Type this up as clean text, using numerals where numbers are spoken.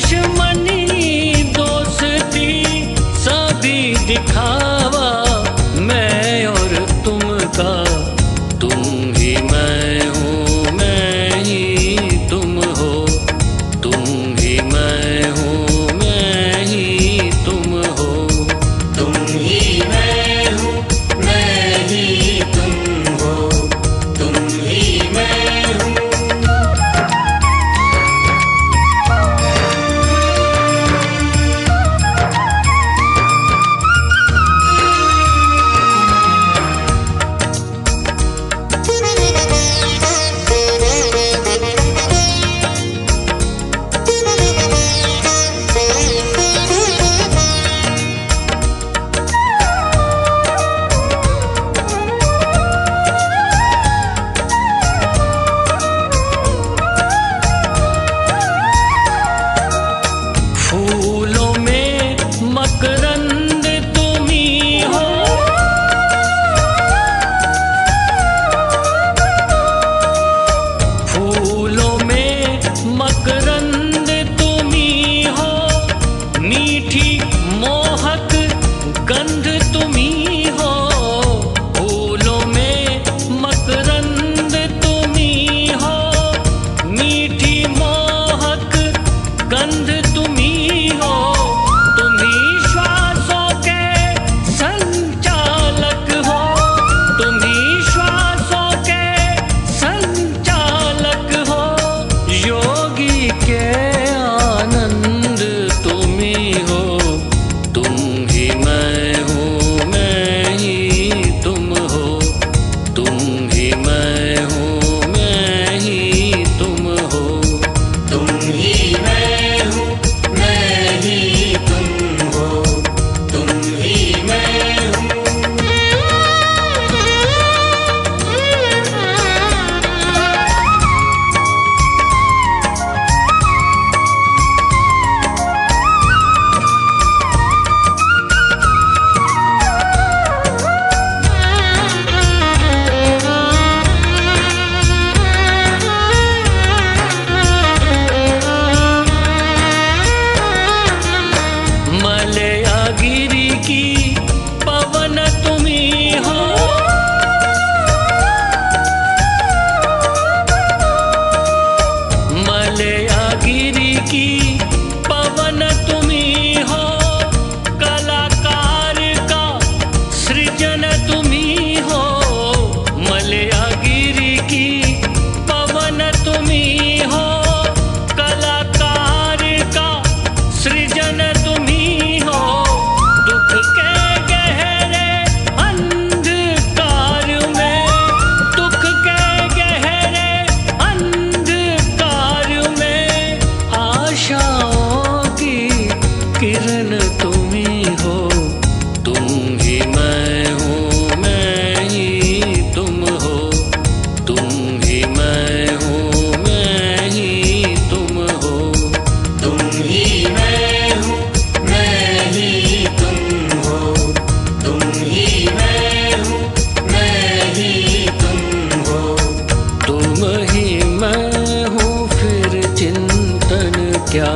दुश्मनी दोस्ती सभी दिखावा, मैं और तुम का तुम ही मैं हूँ, मैं ही तुम हो, तुम ही मैं हूँ, मैं ही तुम हो, तुम ही मैं हूँ, मैं ही तुम हो, तुम ही मैं हूँ। फूलों में मकरंद तुम ही हो, फूलों में मकरंद तुम ही हो, मीठी मोहक गंध तुम ही हो, फूलों में मकरंद तुम ही हो, मीठी मोहक गंध तुम ही हो, तुम ही श्वासों के संचालक हो, तुम ही श्वासों के संचालक हो, योगी के आनंद तुम ही हो, तुम ही मैं हूँ, मैं ही तुम हो, तुम ही मैं हूँ, मैं ही तुम हो, तुम ही मैं हूँ, मैं ही तुम हो, तुम ही मैं हूँ। मलयागिरी की पवन तुम ही हो, मलयागिरी की पवन तुम ही हो, कलाकार का सृजन तुम ही हो, मलयागिरी की पवन तुम ही हो, कलाकार का सृजन तुम ही हो, दुख के गहरे अंधकार में, दुख के गहरे अंधकार में, आशाओं की किरण तुम ही हो, तुम ही मैं हूँ, मैं ही तुम हो, तुम ही मैं हूँ, मैं ही तुम हो, तुम ही मैं हूँ, मैं ही तुम हो, तुम ही मैं हूँ, मैं ही तुम हो। तुम ही मैं हूँ, फिर चिंतन क्या।